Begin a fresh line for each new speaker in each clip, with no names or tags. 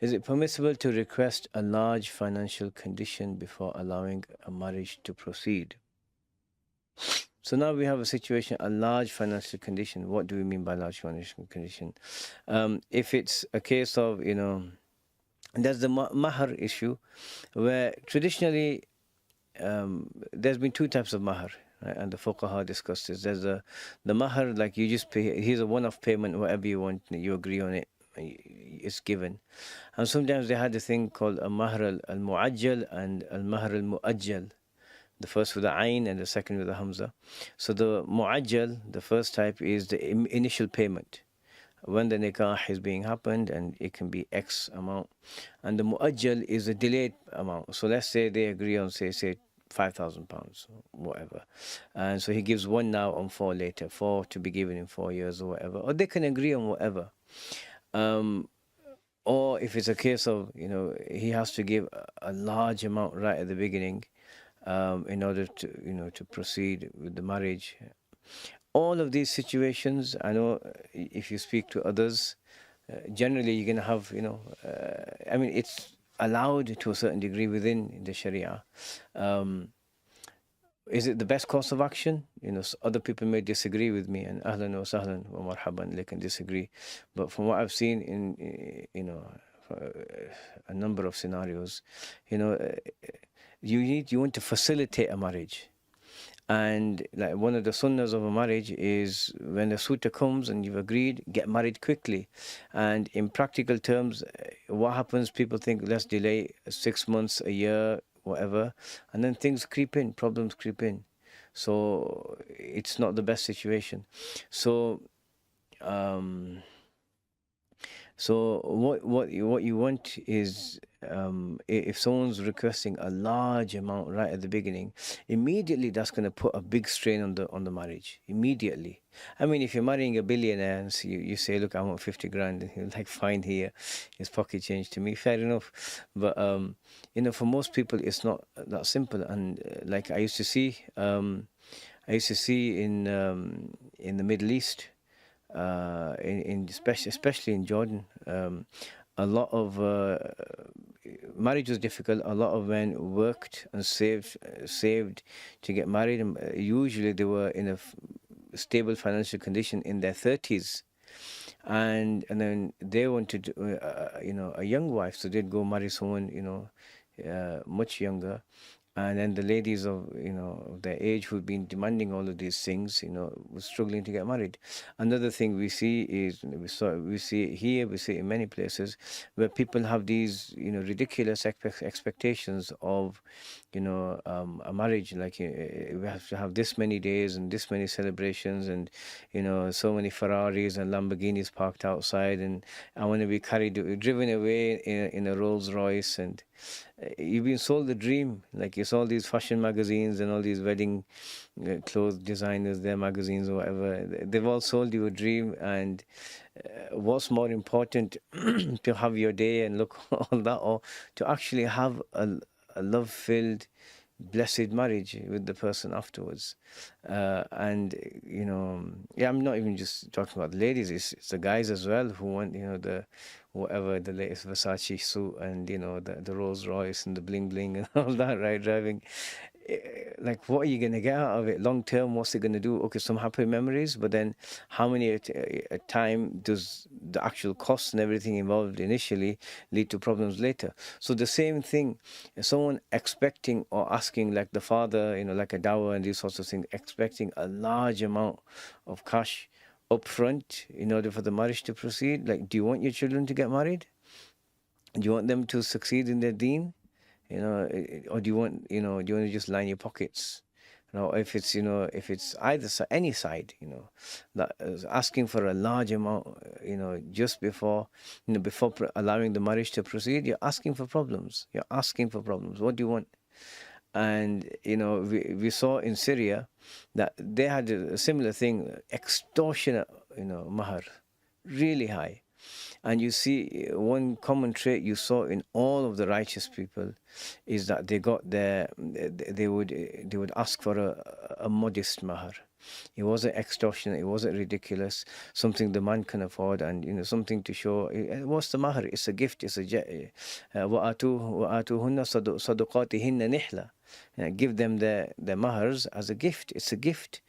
Is it permissible to request a large financial condition before allowing a marriage to proceed? So now we have a situation, a large financial condition. What do we mean by large financial condition? If it's a case of, there's the mahar issue, where traditionally there's been two types of mahar, right? And the fuqaha discussed this. There's the mahar, like you just pay, here's a one-off payment, whatever you want, you agree on it, it's given. And sometimes they had a thing called a mahar al-mu'ajjal and al-mahar al-mu'ajjal. The first with the ayn and the second with the hamza. So the mu'ajjal, the first type, is the initial payment when the nikah is being happened, and it can be X amount. And the mu'ajjal is a delayed amount. So let's say they agree on say £5,000, whatever. And so he gives one now and four later, four to be given in 4 years or whatever. Or they can agree on whatever. Or if it's a case of, he has to give a large amount right at the beginning, in order to, to proceed with the marriage. All of these situations, I know if you speak to others, generally you're going to have, I mean, it's allowed to a certain degree within the Sharia. Is it the best course of action? Other people may disagree with me, and ahlan wa sahlan wa marhaban, they can disagree. But from what I've seen in, a number of scenarios, you want to facilitate a marriage. And like one of the sunnahs of a marriage is when the suitor comes and you've agreed, get married quickly. And in practical terms, what happens, people think, let's delay 6 months, a year, whatever, and then things creep in, problems creep in. So it's not the best situation. So what you want is, if someone's requesting a large amount right at the beginning, immediately that's going to put a big strain on the marriage. Immediately. I mean, if you're marrying a billionaire and so you say, look, I want 50 grand, and he'll like, fine, here, his pocket change to me, fair enough. But for most people, it's not that simple. And like I used to see in the Middle East, especially in Jordan, a lot of marriage was difficult. A lot of men worked and saved to get married, and usually they were in a stable financial condition in their 30s, and then they wanted a young wife, so they'd go marry someone much younger. And then the ladies of their age who've been demanding all of these things, was struggling to get married. Another thing we see is we see it here, we see it in many places, where people have these ridiculous expectations of a marriage. Like we have to have this many days and this many celebrations, and so many Ferraris and Lamborghinis parked outside, and I want to be driven away in a Rolls Royce. And you've been sold the dream. Like you saw these fashion magazines and all these wedding clothes designers, their magazines or whatever, they've all sold you a dream. And what's more important, to have your day and look all that, or to actually have a love-filled, blessed marriage with the person afterwards? And I'm not even just talking about the ladies, it's the guys as well who want the latest Versace suit, and the Rolls Royce and the bling bling and all that, right? Driving, like, what are you gonna get out of it long term? What's it gonna do? Okay, some happy memories, but then how many at a time does the actual costs and everything involved initially lead to problems later? So the same thing, someone expecting or asking, like the father, like a dower and these sorts of things, expecting a large amount of cash up front in order for the marriage to proceed. Like, do you want your children to get married? Do you want them to succeed in their deen? Or do you want to just line your pockets? If it's either any side, that is asking for a large amount, just before allowing the marriage to proceed, you're asking for problems. What do you want? And we saw in Syria that they had a similar thing, extortionate, mahar, really high. And you see, one common trait you saw in all of the righteous people is that they would ask for a modest mahar. It wasn't extortionate, it wasn't ridiculous, something the man can afford, and something to show. What's the mahr? It's a gift, it's a وَآتُوهُنَّ صَدُقَاتِهِنَّ نِحْلَةً. Give them the mahars as a gift. It's a gift,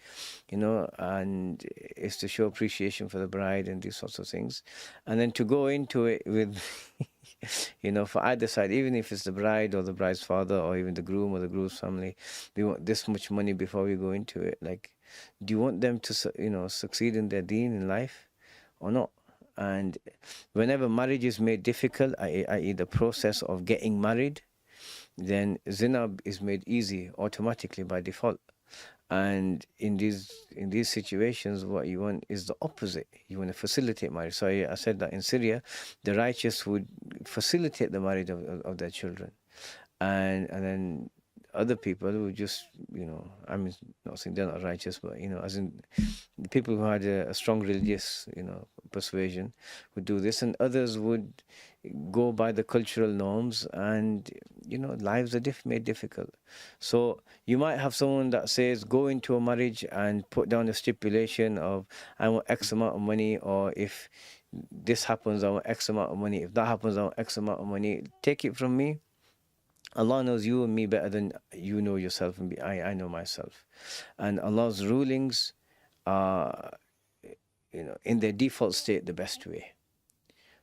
and it's to show appreciation for the bride and these sorts of things. And then to go into it with, for either side, even if it's the bride or the bride's father or even the groom or the groom's family, we want this much money before we go into it. Like, do you want them to, succeed in their deen in life or not? And whenever marriage is made difficult, i.e. the process of getting married, then zina is made easy automatically by default. And in these situations, what you want is the opposite. You want to facilitate marriage. So I said that in Syria, the righteous would facilitate the marriage of their children, and then other people who just, I mean, not saying they're not righteous, but as in the people who had a strong religious, persuasion would do this, and others would go by the cultural norms, and lives are made difficult. So you might have someone that says go into a marriage and put down a stipulation of, I want X amount of money, or if this happens I want X amount of money, if that happens I want X amount of money. Take it from me, Allah knows you and me better than you know yourself and I know myself. And Allah's rulings are, in their default state, the best way.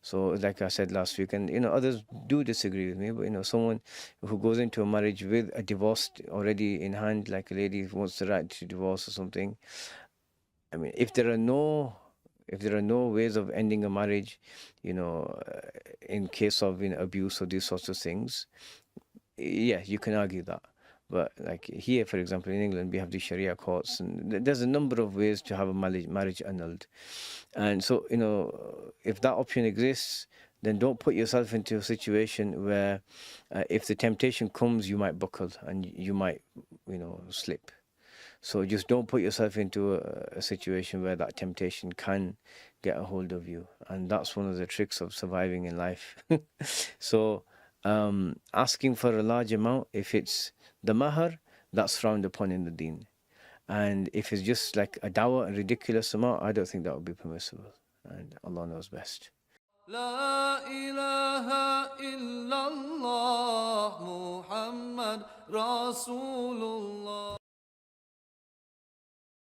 So like I said last week, and others do disagree with me, but someone who goes into a marriage with a divorce already in hand, like a lady who wants the right to divorce or something. I mean, if there are no ways of ending a marriage, in case of abuse or these sorts of things, yeah, you can argue that. But like here, for example, in England, we have the Sharia courts, and there's a number of ways to have a marriage annulled. And so, if that option exists, then don't put yourself into a situation where if the temptation comes, you might buckle and you might, slip. So just don't put yourself into a situation where that temptation can get a hold of you. And that's one of the tricks of surviving in life. So asking for a large amount, if it's the mahar, that's frowned upon in the deen. And if it's just like a dawah, a ridiculous amount, I don't think that would be permissible. And Allah knows best.
لا إله إلا الله محمد رسول الله.